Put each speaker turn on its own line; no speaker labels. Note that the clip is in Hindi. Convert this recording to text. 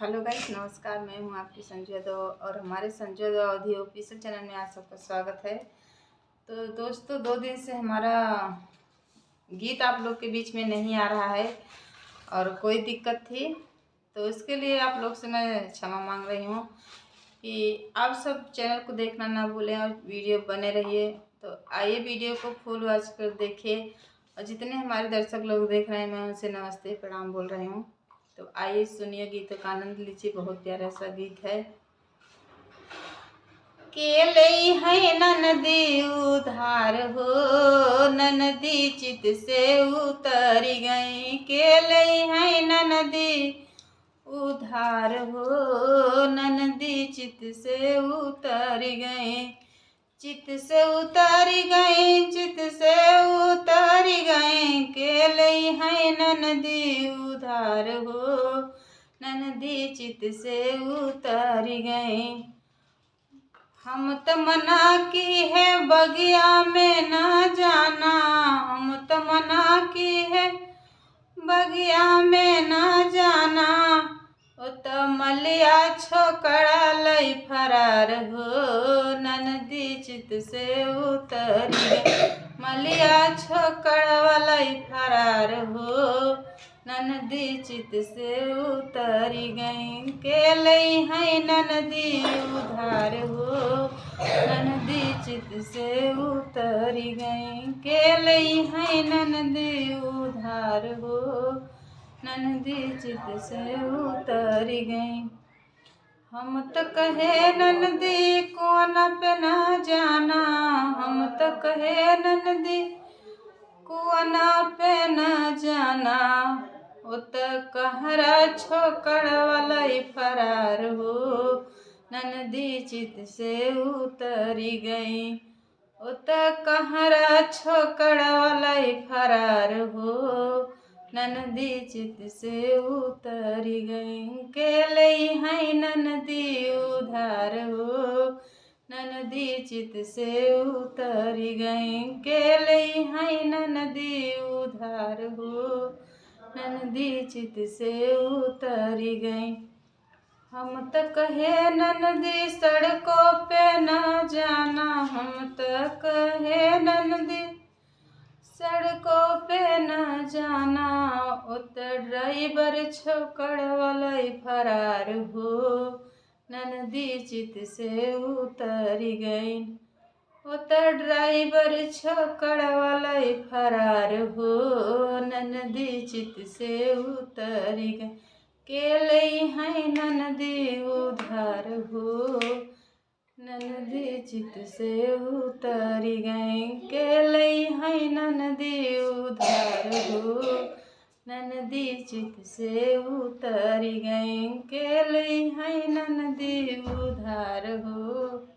हेलो गाइस, नमस्कार। मैं हूं आपकी संजू यादव और हमारे संजू यादव अवधी ऑफिशियल चैनल में आप सबका स्वागत है। तो दोस्तों, 2 दिन से हमारा गीत आप लोग के बीच में नहीं आ रहा है और कोई दिक्कत थी, तो इसके लिए आप लोग से मैं क्षमा मांग रही हूँ कि आप सब चैनल को देखना ना भूलें और वीडियो बने रहिए। तो आइए वीडियो को फुल वॉच कर देखिए और जितने हमारे दर्शक लोग देख रहे हैं मैं उनसे नमस्ते प्रणाम बोल रही हूँ। तो आइए सुनिए, गीतों का आनंद लीजिए। बहुत प्यारा सा गीत है। केले है ननदी उधार हो, ननदी चित से उतरी गई। केले है ननदी उधार हो, ननदी चित से उतरी गई। चित से उतरी गई, चित से उतरी गई। केले है ननदी उधार हो, ननदी चित से उतरी गई। हम तो मना की है बगिया में ना जाना, हम तो मना की है बगिया में ना जाना। ओ तो मलिया छोकरा लई फरार हो, ननदी चित से उतरी गई। मलिया छोकरा लई फरार हो, ननदी चित से उतरी गई। केले है ननदी उधार हो, ननदी चित से उतरी गई। केले है ननदी उधार हो, ननदी चित से उतरी गई। हम तो कहे ननदी कौन पे ना जाना, हम तो कहे ननदी कौन पे न जाना। ओ तो कहरा छोकड़ वाला फरार हो, ननदी चित से उतरी गई। ओ तो कहरा छोकड़ वाला फरार हो, ननदी चित से उतरी गई। केले है ननदी उधार हो, ननदी चित से उतरी गई। केले है ननदी उधार हो, ननदी चित से उतरी गई। हम तो कहे ननदी सड़कों पे न जाना, हम तो कहे ननदी सड़कों पे न जाना। ओ तो ड्राइवर छोकड़ वाला फरार हो, ननदी चित से उतरी गई। ओ तो ड्राइवर छोकड़ वाला फरार हो, ननदी चित से उतरी गई। केले है ननदी उधार हो, ननदी चित से उतरी गई। केले है ननदी उधार हो, ननदी चित से उतरी गई। केले है ननदी उधार हो।